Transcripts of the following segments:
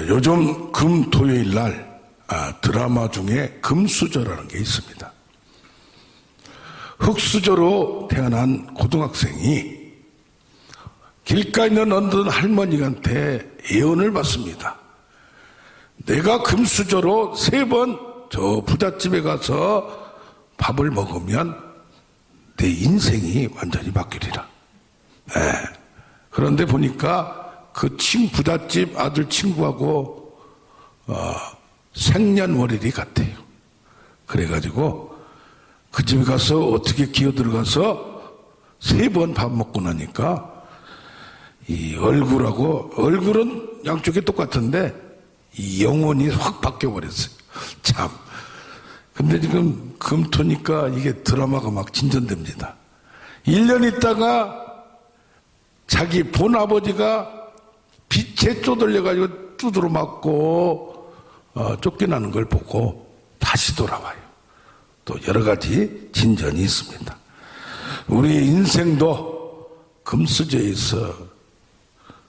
요즘 금토요일 날 드라마 중에 금수저라는 게 있습니다. 흙수저로 태어난 고등학생이 길가에 있는 어떤 할머니한테 예언을 받습니다. 내가 금수저로 3번 저 부잣집에 가서 밥을 먹으면 내 인생이 완전히 바뀌리라. 그런데 보니까 그 부잣집 아들 친구하고 생년월일이 같아요. 그래가지고 그 집에 가서 어떻게 기어 들어가서 3번 밥 먹고 나니까 이 얼굴은 양쪽이 똑같은데 이 영혼이 확 바뀌어버렸어요. 참. 근데 지금 금토니까 이게 드라마가 막 진전됩니다. 1년 있다가 자기 본아버지가 빛에 쪼들려가지고 두드러 맞고 쫓겨나는 걸 보고 다시 돌아와요. 또 여러 가지 진전이 있습니다. 우리 인생도 금수저에서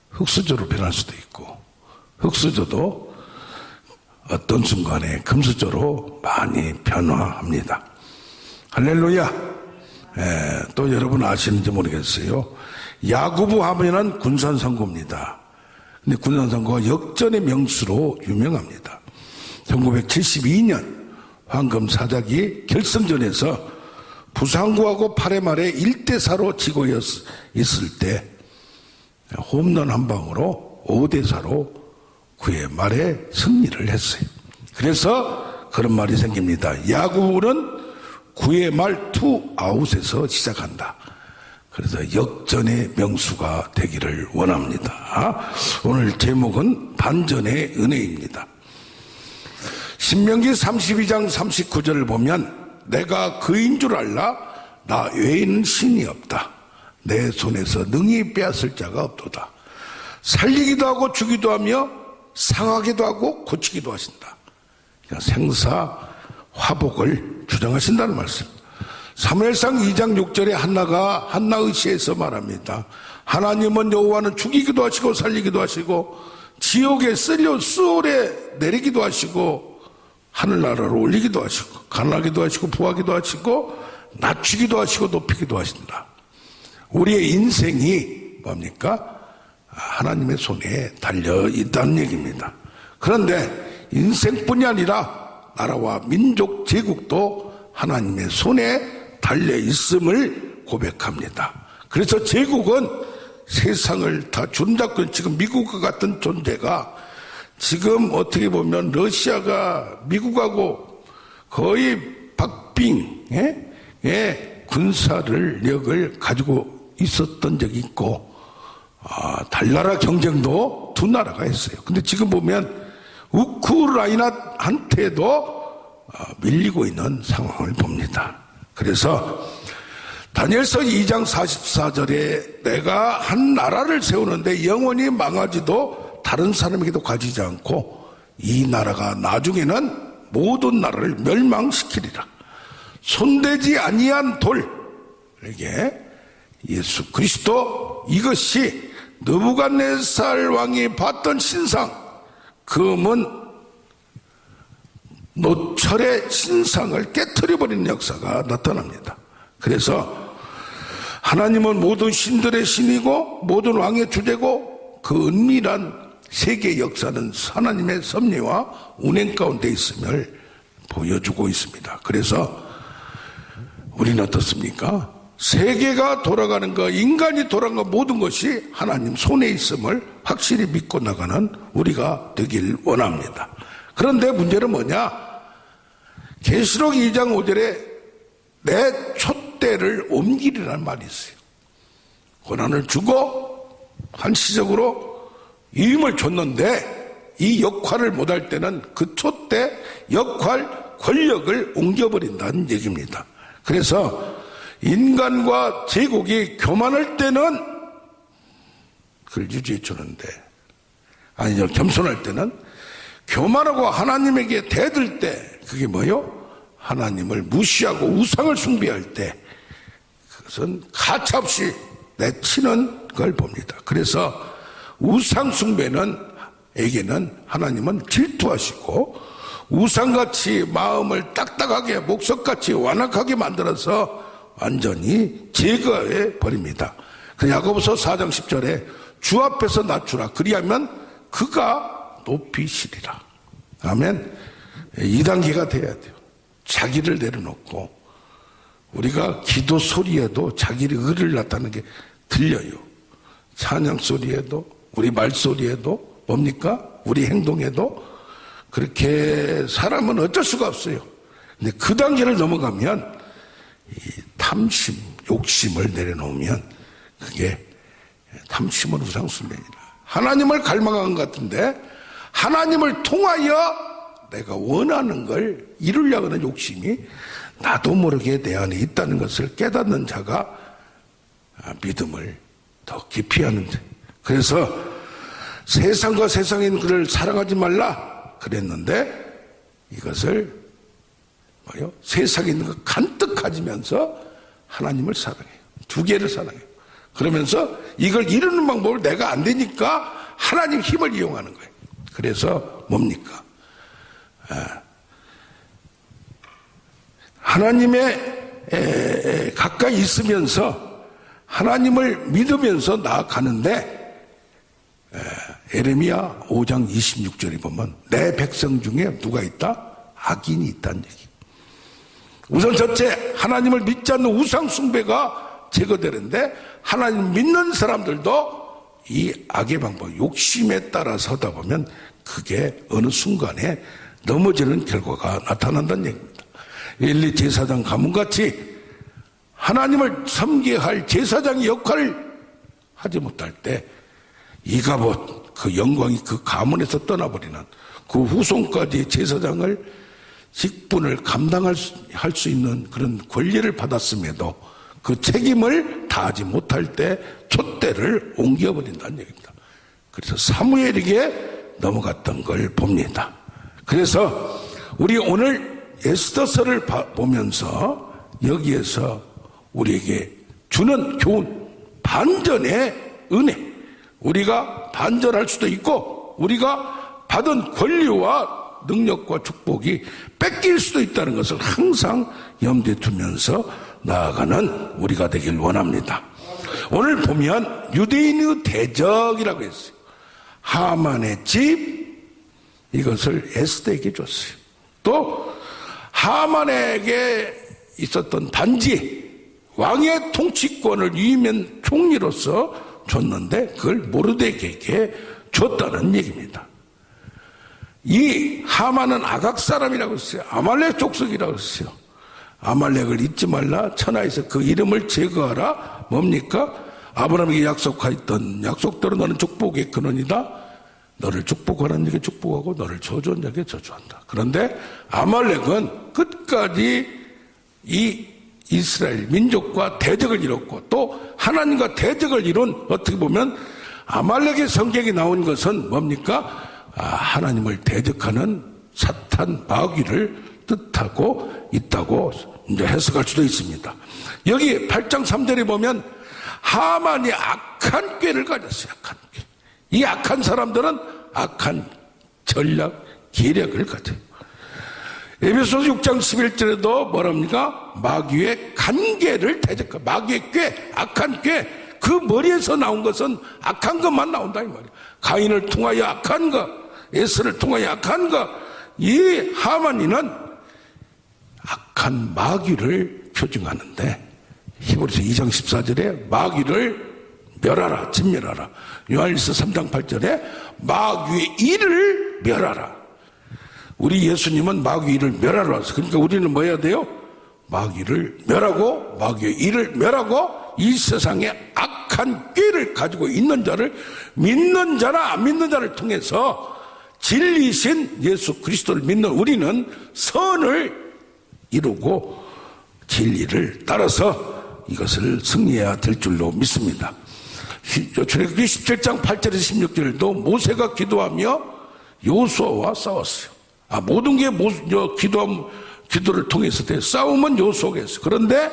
흙수저로 변할 수도 있고, 흙수저도 어떤 순간에 금수저로 많이 변화합니다. 할렐루야. 또 여러분 아시는지 모르겠어요. 야구부 하면은 군산상고입니다. 근데 군산상고가 역전의 명수로 유명합니다. 1972년 황금사자기 결승전에서 부산구하고 8회 말에 1대4로 지고 있을 때 홈런 한 방으로 5대4로 9회 말에 승리를 했어요. 그래서 그런 말이 생깁니다. 야구는 9회 말 투아웃에서 시작한다. 그래서 역전의 명수가 되기를 원합니다. 오늘 제목은 반전의 은혜입니다. 신명기 32장 39절을 보면 내가 그인 줄 알라 나 외에는 신이 없다. 내 손에서 능히 빼앗을 자가 없도다. 살리기도 하고 주기도 하며 상하기도 하고 고치기도 하신다. 생사 화복을 주장하신다는 말씀. 사무엘상 2장 6절에 한나의 시에서 말합니다. 하나님은 여호와는 죽이기도 하시고 살리기도 하시고 지옥에 수월에 내리기도 하시고 하늘나라로 올리기도 하시고 가난하기도 하시고 부하기도 하시고 낮추기도 하시고 높이기도 하신다. 우리의 인생이 뭡니까? 하나님의 손에 달려 있다는 얘기입니다. 그런데 인생뿐이 아니라 나라와 민족 제국도 하나님의 손에 달려 있음을 고백합니다. 그래서 제국은 세상을 다 주름잡고 지금 미국과 같은 존재가 지금 어떻게 보면 러시아가 미국하고 거의 박빙의 군사력을 가지고 있었던 적이 있고 달나라 경쟁도 두 나라가 했어요. 근데 지금 보면 우크라이나한테도 밀리고 있는 상황을 봅니다. 그래서 다니엘서 2장 44절에 내가 한 나라를 세우는데 영원히 망하지도 다른 사람에게도 가지지 않고 이 나라가 나중에는 모든 나라를 멸망시키리라. 손대지 아니한 돌, 이게 예수 그리스도, 이것이 느부갓네살 왕이 봤던 신상, 금은 노철의 신상을 깨트려버리는 역사가 나타납니다. 그래서 하나님은 모든 신들의 신이고 모든 왕의 주제고 그 은밀한 세계 역사는 하나님의 섭리와 운행 가운데 있음을 보여주고 있습니다. 그래서 우리는 어떻습니까? 세계가 돌아가는 것, 인간이 돌아가는 것, 모든 것이 하나님 손에 있음을 확실히 믿고 나가는 우리가 되길 원합니다. 그런데 문제는 뭐냐? 계시록 2장 5절에 내 촛대를 옮기리라는 말이 있어요. 고난을 주고 한시적으로 이임을 줬는데 이 역할을 못할 때는 그 촛대 역할, 권력을 옮겨버린다는 얘기입니다. 그래서 인간과 제국이 교만할 때는 그걸 유지해 주는데, 아니요, 겸손할 때는, 교만하고 하나님에게 대들 때 그게 뭐요? 하나님을 무시하고 우상을 숭배할 때 그것은 가차없이 내치는 걸 봅니다. 그래서 우상 숭배는 하나님은 질투하시고 우상같이 마음을 딱딱하게 목석같이 완악하게 만들어서 완전히 제거해 버립니다. 그 야고보서 4장 10절에 주 앞에서 낮추라 그리하면 그가 높이시리라. 아멘. 2단계가 돼야 돼요. 자기를 내려놓고 우리가 기도 소리에도 자기의 의를 나타내는 게 들려요. 찬양 소리에도 우리 말소리에도 뭡니까? 우리 행동에도 그렇게 사람은 어쩔 수가 없어요. 근데 그 단계를 넘어가면 이 탐심, 욕심을 내려놓으면 그게 탐심은 우상숭배니라. 하나님을 갈망한 것 같은데 하나님을 통하여 내가 원하는 걸 이루려고 하는 욕심이 나도 모르게 내 안에 있다는 것을 깨닫는 자가 믿음을 더 깊이 하는 자. 그래서 세상과 세상인 그를 사랑하지 말라 그랬는데 이것을 세상에 있는 것 간뜩 가지면서 하나님을 사랑해요. 두 개를 사랑해요. 그러면서 이걸 이루는 방법을 내가 안 되니까 하나님 힘을 이용하는 거예요. 그래서 뭡니까? 하나님의 가까이 있으면서 하나님을 믿으면서 나아가는데 에레미야 5장 26절에 보면 내 백성 중에 누가 있다? 악인이 있다는 얘기. 우선 첫째 하나님을 믿지 않는 우상 숭배가 제거되는데 하나님 믿는 사람들도 이 악의 방법 욕심에 따라 서다 보면 그게 어느 순간에 넘어지는 결과가 나타난다는 얘기입니다. 엘리 제사장 가문같이 하나님을 섬겨야 할 제사장의 역할을 하지 못할 때 이가봇 그 영광이 그 가문에서 떠나버리는 그 후손까지 제사장을 직분을 감당할 수 있는 그런 권리를 받았음에도 그 책임을 다하지 못할 때 촛대를 옮겨버린다는 얘기입니다. 그래서 사무엘에게 넘어갔던 걸 봅니다. 그래서 우리 오늘 에스더서를 보면서 여기에서 우리에게 주는 교훈, 반전의 은혜, 우리가 반전할 수도 있고 우리가 받은 권리와 능력과 축복이 뺏길 수도 있다는 것을 항상 염두에 두면서 나아가는 우리가 되길 원합니다. 오늘 보면 유대인의 대적이라고 했어요. 하만의 집, 이것을 에스더에게 줬어요. 또 하만에게 있었던 단지 왕의 통치권을 위임한 총리로서 줬는데 그걸 모르드게에게 줬다는 얘기입니다. 이 하만은 아각 사람이라고 했어요. 아말렉 족속이라고 했어요. 아말렉을 잊지 말라. 천하에서 그 이름을 제거하라. 뭡니까? 아브라함에게 약속하였던 약속대로 너는 축복의 근원이다. 너를 축복하는 자에게 축복하고 너를 저주한 자에게 저주한다. 그런데 아말렉은 끝까지 이 이스라엘 민족과 대적을 이뤘고 또 하나님과 대적을 이룬, 어떻게 보면 아말렉의 성경에 나온 것은 뭡니까? 하나님을 대적하는 사탄 마귀를 뜻하고 있다고 이제 해석할 수도 있습니다. 여기 8장 3절에 보면 하만이 악한 꾀를 가졌어요. 악한 꾀. 이 악한 사람들은 악한 전략, 계략을 가져요. 에베소서 6장 11절에도 뭐랍니까? 마귀의 간계를 대적하. 마귀의 꾀, 악한 꾀. 그 머리에서 나온 것은 악한 것만 나온다 이 말이에요. 가인을 통하여 악한 것, 에스를 통하여 악한 것. 이 하만이는 악한 마귀를 표징하는데 히브리서 2장 14절에 마귀를 멸하라, 진멸하라. 요한일서 3장 8절에 마귀의 일을 멸하라. 우리 예수님은 마귀의 일을 멸하러 왔어요. 그러니까 우리는 뭐 해야 돼요? 마귀를 멸하고 마귀의 일을 멸하고 이 세상에 악한 꾀를 가지고 있는 자를 믿는 자나 안 믿는 자를 통해서 진리이신 예수 그리스도를 믿는 우리는 선을 이루고 진리를 따라서 이것을 승리해야 될 줄로 믿습니다. 출애굽기 17장 8절에서 16절도 모세가 기도하며 여호수아와 싸웠어요. 모든 게 기도를 통해서 돼. 싸움은 여호수아가 했어요. 그런데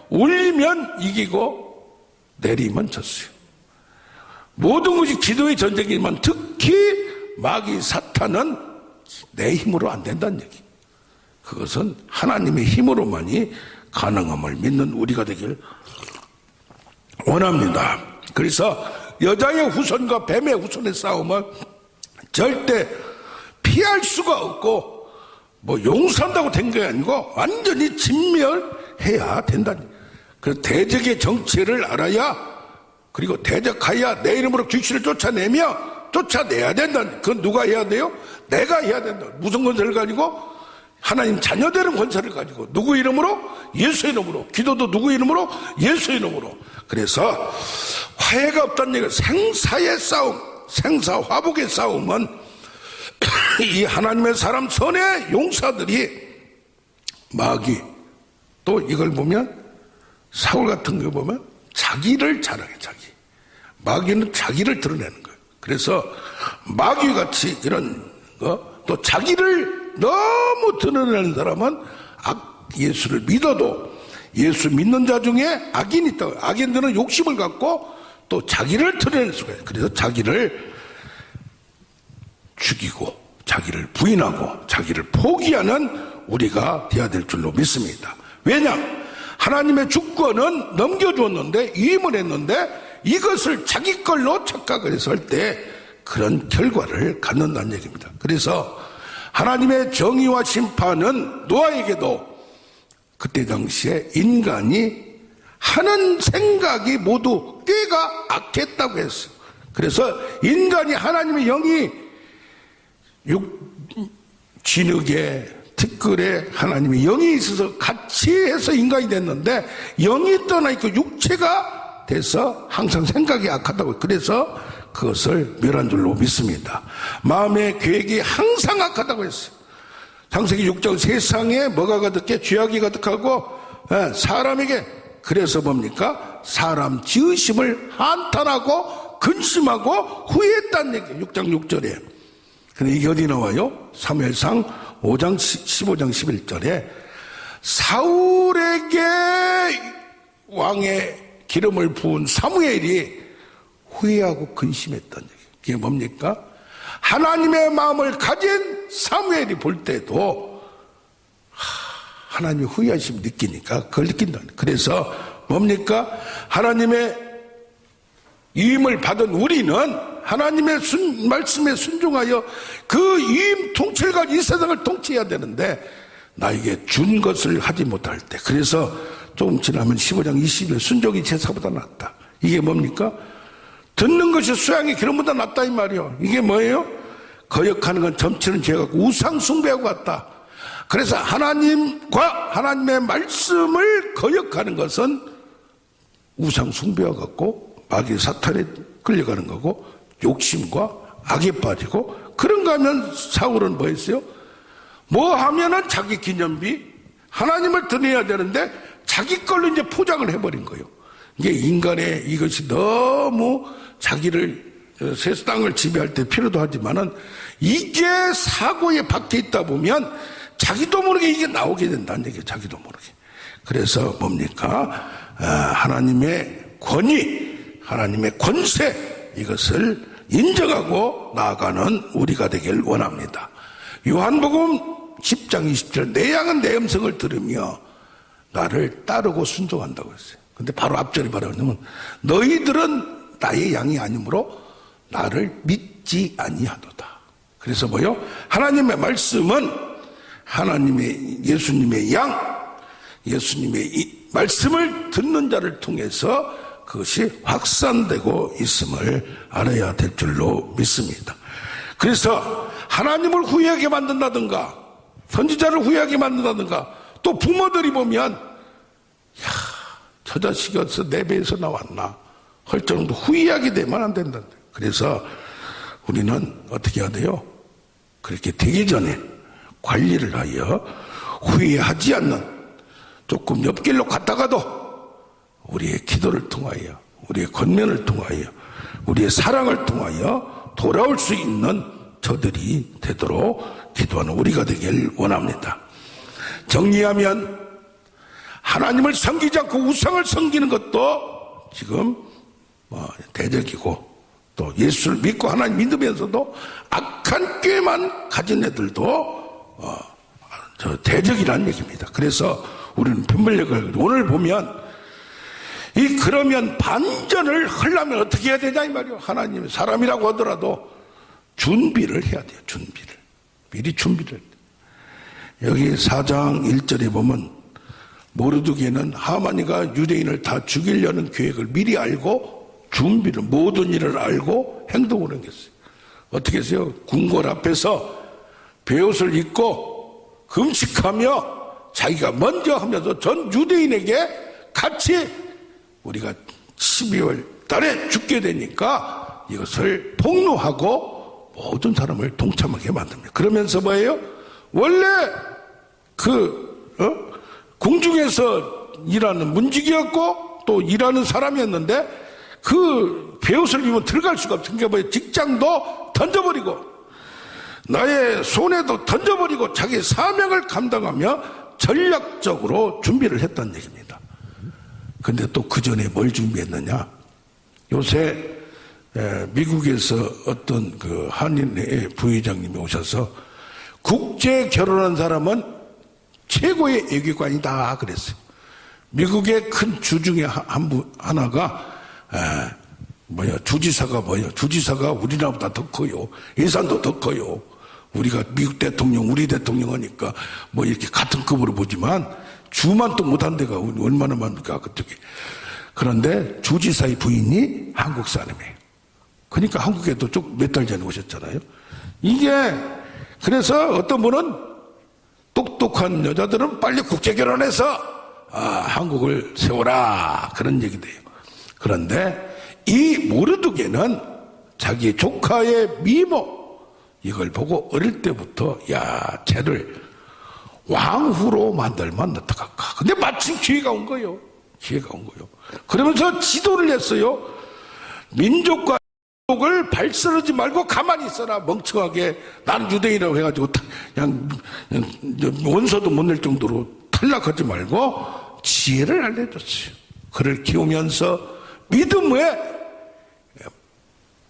올리면 이기고 내리면 졌어요. 모든 것이 기도의 전쟁이지만 특히 마귀 사탄은 내 힘으로 안 된다는 얘기. 그것은 하나님의 힘으로만이 가능함을 믿는 우리가 되길 원합니다. 그래서 여자의 후손과 뱀의 후손의 싸움은 절대 피할 수가 없고 용서한다고 된 게 아니고 완전히 진멸해야 된다는. 그 대적의 정체를 알아야, 그리고 대적하여 내 이름으로 귀신을 쫓아내야 된다는. 그건 누가 해야 돼요? 내가 해야 된다. 무슨 권세를 가지고? 하나님 자녀되는 권세를 가지고. 누구 이름으로? 예수 이름으로. 기도도 누구 이름으로? 예수 이름으로. 그래서 화해가 없다는 얘기가 생사의 싸움, 생사화복의 싸움은 이 하나님의 사람 선의 용사들이 마귀, 또 이걸 보면 사울 같은 거 보면 자기를 자랑해. 마귀는 자기를 드러내는 거예요. 그래서 마귀같이 이런 거, 또 자기를 너무 드러내는 사람은 예수를 믿어도 예수 믿는 자 중에 악인이 있다고. 악인들은 욕심을 갖고 또 자기를 드러낼 수가 있어요. 그래서 자기를 죽이고 자기를 부인하고 자기를 포기하는 우리가 되어야 될 줄로 믿습니다. 왜냐? 하나님의 주권은 넘겨주었는데, 위임을 했는데 이것을 자기 걸로 착각을 해서 할 때 그런 결과를 갖는다는 얘기입니다. 그래서 하나님의 정의와 심판은 노아에게도 그때 당시에 인간이 하는 생각이 모두 꾀가 악했다고 했어요. 그래서 인간이 하나님의 영이 진흙에 티끌에 하나님의 영이 있어서 같이 해서 인간이 됐는데, 영이 떠나 있고 육체가 돼서 항상 생각이 악하다고. 그래서 그것을 멸한 줄로 믿습니다. 마음의 계획이 항상 악하다고 했어요. 창세기 6장 세상에 뭐가 가득해? 죄악이 가득하고 사람에게, 그래서 뭡니까? 사람 지으심을 한탄하고 근심하고 후회했다는 얘기예요. 6장 6절에. 근데 이게 어디 나와요? 사무엘상 5장 15장 11절에 사울에게 왕의 기름을 부은 사무엘이 후회하고 근심했다는 얘기예요. 이게 뭡니까? 하나님의 마음을 가진 사무엘이 볼 때도 하나님의 후회하심을 느끼니까 그걸 느낀다. 그래서 뭡니까? 하나님의 위임을 받은 우리는 하나님의 말씀에 순종하여 그 위임 통치를 가지고 이 세상을 통치해야 되는데, 나에게 준 것을 하지 못할 때, 그래서 조금 지나면 15장 20일 순종이 제사보다 낫다. 이게 뭡니까? 듣는 것이 수양의 기름보다 낫다 이 말이요. 이게 뭐예요? 거역하는 건 점치는 죄가 우상 숭배하고 같다. 그래서 하나님과 하나님의 말씀을 거역하는 것은 우상 숭배와 같고 마귀 사탄에 끌려가는 거고 욕심과 악에 빠지고, 그런가 하면 사울은 뭐 했어요? 뭐 하면은 자기 기념비, 하나님을 드려야 되는데 자기 걸로 이제 포장을 해버린 거예요. 이게 인간의 이것이 너무 자기를 세상을 지배할 때 필요도 하지만은 이게 사고에 박혀 있다 보면 자기도 모르게 이게 나오게 된다는 얘기예요. 자기도 모르게. 그래서 뭡니까? 하나님의 권위, 하나님의 권세, 이것을 인정하고 나아가는 우리가 되길 원합니다. 요한복음 10장 20절, 내 양은 내 음성을 들으며 나를 따르고 순종한다고 했어요. 근데 바로 앞절이 말하면 너희들은 나의 양이 아니므로 나를 믿지 아니하도다. 그래서 뭐요? 하나님의 말씀은 하나님의 예수님의 양, 예수님의 이 말씀을 듣는 자를 통해서 그것이 확산되고 있음을 알아야 될 줄로 믿습니다. 그래서 하나님을 후회하게 만든다든가 선지자를 후회하게 만든다든가, 또 부모들이 보면 저 자식이 어디서 내 배에서 나왔나 할 정도 후회하게 되면 안 된다. 그래서 우리는 어떻게 해야 돼요? 그렇게 되기 전에 관리를 하여 후회하지 않는, 조금 옆길로 갔다가도 우리의 기도를 통하여, 우리의 권면을 통하여, 우리의 사랑을 통하여 돌아올 수 있는 저들이 되도록 기도하는 우리가 되길 원합니다. 정리하면 하나님을 섬기지 않고 우상을 섬기는 것도 지금 대적이고, 또 예수를 믿고 하나님 믿으면서도 악한 꾀만 가진 애들도 대적이라는 얘기입니다. 그래서 우리는 변별력을 오늘 보면 그러면 반전을 하려면 어떻게 해야 되냐 이 말이에요. 하나님 사람이라고 하더라도 준비를 해야 돼요. 준비를 미리 준비를. 여기 4장 1절에 보면 모르드게는 하만이가 유대인을 다 죽이려는 계획을 미리 알고 준비를 모든 일을 알고 행동을 했어요. 어떻게 했어요? 궁궐 앞에서 베옷을 입고 금식하며 자기가 먼저 하면서 전 유대인에게 같이 우리가 12월 달에 죽게 되니까 이것을 폭로하고 모든 사람을 동참하게 만듭니다. 그러면서 뭐예요? 원래 궁중에서 일하는 문직이었고 또 일하는 사람이었는데 그 베옷을 입으면 들어갈 수가 없으니까 뭐예요? 직장도 던져버리고 나의 손에도 던져버리고 자기 사명을 감당하며 전략적으로 준비를 했다는 얘기입니다. 근데 또 그 전에 뭘 준비했느냐? 요새 미국에서 어떤 그 한인의 부회장님이 오셔서 국제 결혼한 사람은 최고의 애교관이다 그랬어요. 미국의 큰 주 중에 하나가 주지사가 우리나라보다 더 커요. 예산도 더 커요. 우리가 미국 대통령, 우리 대통령 하니까 뭐 이렇게 같은 급으로 보지만 주만 또 못한 데가 얼마나 많을까 그쪽에. 그런데 주지사의 부인이 한국 사람이에요. 그러니까 한국에도 몇 달 전에 오셨잖아요. 이게 그래서 어떤 분은 똑똑한 여자들은 빨리 국제 결혼해서 한국을 세워라 그런 얘기도 해요. 그런데 이 모르드게는 자기 조카의 미모 이걸 보고 어릴 때부터 쟤를 왕후로 만들면 어떡할까. 근데 마침 기회가 온 거예요. 그러면서 지도를 했어요. 민족과 민족을 발설하지 말고 가만히 있어라. 멍청하게 나는 유대인이라고 해가지고 그냥 원서도 못 낼 정도로 탈락하지 말고 지혜를 알려줬어요. 그를 키우면서 믿음의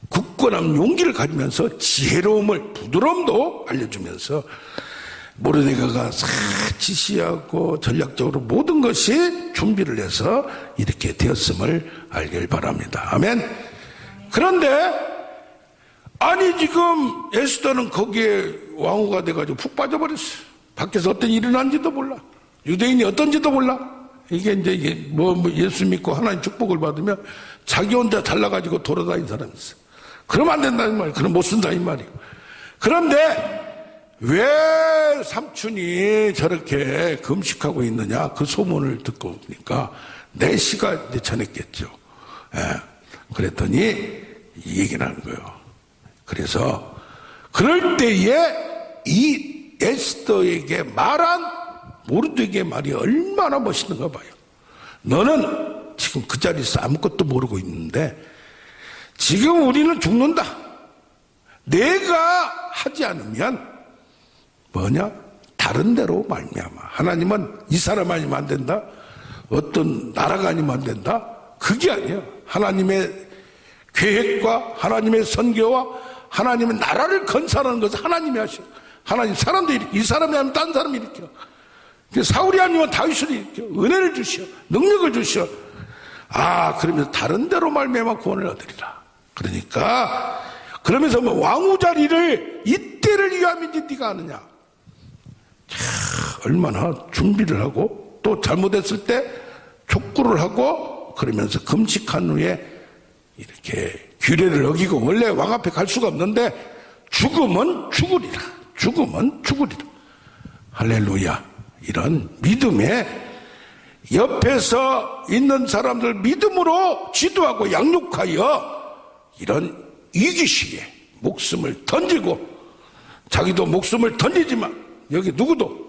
굳건한 용기를 가지면서 지혜로움을 부드러움도 알려주면서 모르드게가 지시하고 전략적으로 모든 것이 준비를 해서 이렇게 되었음을 알길 바랍니다. 아멘. 그런데 아니 지금 에스더는 거기에 왕후가 돼가지고 푹 빠져버렸어요. 밖에서 어떤 일이 일어난지도 몰라. 유대인이 어떤지도 몰라. 이게 이제 예수 믿고 하나님 축복을 받으면 자기 혼자 잘나가지고 돌아다니는 사람이 있어. 그러면 안 된다는 말이에요. 그럼 못 쓴다 이 말이에요. 그런데 왜 삼촌이 저렇게 금식하고 있느냐 그 소문을 듣고 보니까 내 시가 이제 전했겠죠. 그랬더니 이 얘기를 하는 거예요. 그래서 그럴 때에 이 에스더에게 말한 모르드게 말이 얼마나 멋있는가 봐요. 너는 지금 그 자리에서 아무것도 모르고 있는데 지금 우리는 죽는다. 내가 하지 않으면 다른 데로 말미암아. 하나님은 이 사람 아니면 안 된다. 어떤 나라가 아니면 안 된다. 그게 아니에요. 하나님의 계획과 하나님의 선교와 하나님의 나라를 건설하는 것을 하나님이 하셔. 하나님 사람도 일으켜. 이 사람이 아니면 딴 사람이 일으켜. 사울이 아니면 다윗을 일으켜. 은혜를 주시오. 능력을 주시오. 그러면서 다른 데로 말미암아 구원을 얻으리라. 그러니까 그러면서 왕후 자리를 이때를 위함인지 네가 아느냐. 얼마나 준비를 하고 또 잘못했을 때 촉구를 하고 그러면서 금식한 후에 이렇게 규례를 어기고 원래 왕 앞에 갈 수가 없는데 죽으면 죽으리라. 할렐루야. 이런 믿음에 옆에서 있는 사람들 믿음으로 지도하고 양육하여 이런 위기시기에 목숨을 던지고 자기도 목숨을 던지지만 여기 누구도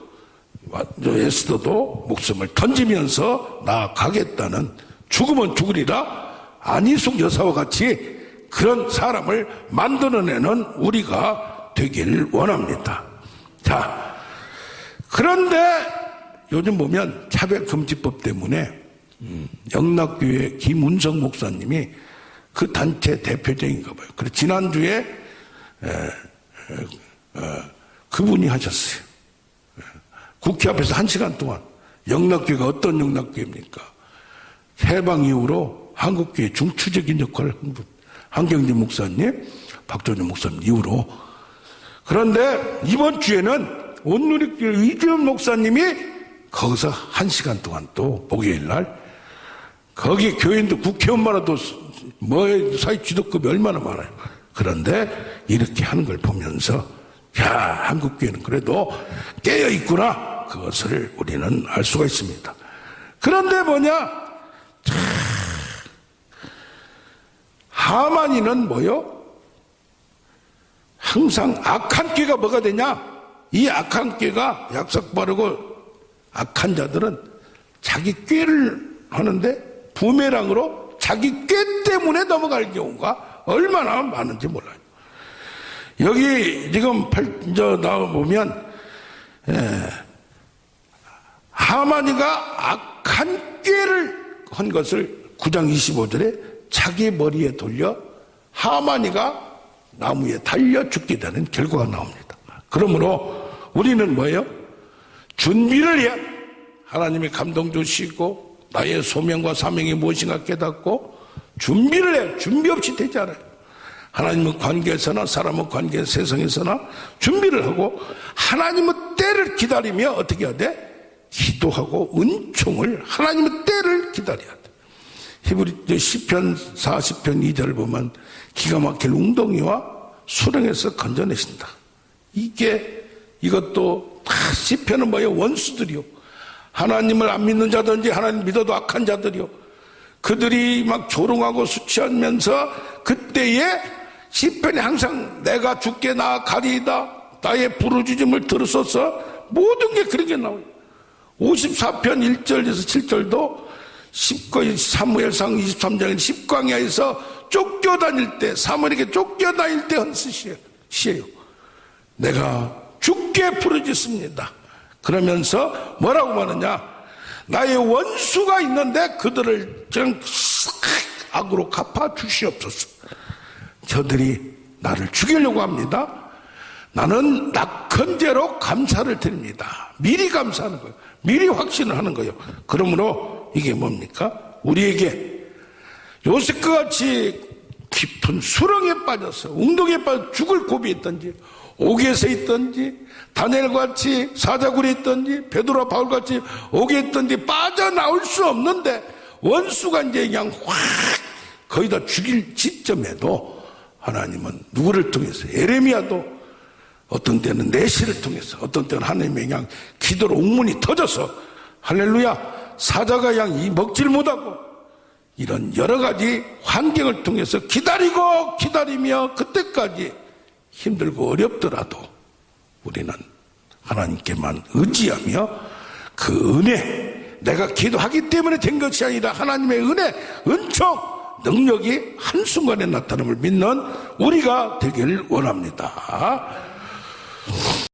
에스더도 목숨을 던지면서 나아가겠다는 죽으면 죽으리라 안희숙 여사와 같이 그런 사람을 만들어내는 우리가 되길 원합니다. 자, 그런데 요즘 보면 차별금지법 때문에 영락교회 김운성 목사님이 그 단체 대표적인가 봐요. 그래서 지난주에 그분이 하셨어요. 국회 앞에서 1시간 동안 영락교회가 어떤 영락교회입니까? 해방 이후로 한국교회 중추적인 역할을 한 분, 한경진 목사님, 박종준 목사님 이후로. 그런데 이번 주에는 온누리교회 이재훈 목사님이 거기서 1시간 동안 또 목요일 날 거기 교인들 국회의원만해도 사회 지도급이 얼마나 많아요. 그런데 이렇게 하는 걸 보면서 야, 한국교회는 그래도 깨어있구나, 그것을 우리는 알 수가 있습니다. 그런데 뭐냐, 하만이는 뭐요? 항상 악한 꾀가 뭐가 되냐, 이 악한 꾀가 약속 바르고 악한 자들은 자기 꾀를 하는데 부메랑으로 자기 꾀 때문에 넘어갈 경우가 얼마나 많은지 몰라요. 여기 지금 나와보면 하만이가 악한 꾀를 한 것을 9장 25절에 자기 머리에 돌려 하만이가 나무에 달려 죽게 되는 결과가 나옵니다. 그러므로 우리는 뭐예요? 준비를 해야 하나님의 감동 주시고 나의 소명과 사명이 무엇인가 깨닫고 준비를 해야 준비 없이 되지 않아요. 하나님은 관계에서나 사람은 관계 세상에서나 준비를 하고 하나님의 때를 기다리며 어떻게 해야 돼? 기도하고 은총을 하나님의 때를 기다려야 돼. 히브리 시편 40편 2절을 보면 기가 막힐 웅덩이와 수렁에서 건져내신다. 이것도 다 시편은 뭐예요? 원수들이요. 하나님을 안 믿는 자든지 하나님 믿어도 악한 자들이요. 그들이 막 조롱하고 수치하면서 그때에 시편이 항상 내가 주께 나아가리이다, 나의 부르짖음을 들으소서, 모든 게 그렇게 나와요. 54편 1절에서 7절도 사무엘상 23장인 십광야에서 쫓겨다닐 때, 사무엘에게 쫓겨다닐 때 한 시예요. 내가 주께 부르짖습니다. 그러면서 뭐라고 말하냐, 나의 원수가 있는데 그들을 그냥 악으로 갚아 주시옵소서. 저들이 나를 죽이려고 합니다. 나는 낙헌제로 감사를 드립니다. 미리 감사하는 거예요. 미리 확신을 하는 거예요. 그러므로 이게 뭡니까? 우리에게 요셉과 같이 깊은 수렁에 빠져서 웅덩이에 빠져 죽을 고비했던지, 옥에서 있던지, 다니엘같이 사자굴에 있던지, 베드로와 바울같이 옥에 있던지 빠져나올 수 없는데 원수가 이제 그냥 확 거의 다 죽일 지점에도 하나님은 누구를 통해서, 예레미야도 어떤 때는 내시를 통해서, 어떤 때는 하나님의 그냥 기도로 옥문이 터져서 할렐루야 사자가 그냥 먹질 못하고 이런 여러 가지 환경을 통해서 기다리며 그때까지 힘들고 어렵더라도 우리는 하나님께만 의지하며 그 은혜, 내가 기도하기 때문에 된 것이 아니라 하나님의 은혜, 은총, 능력이 한순간에 나타남을 믿는 우리가 되기를 원합니다.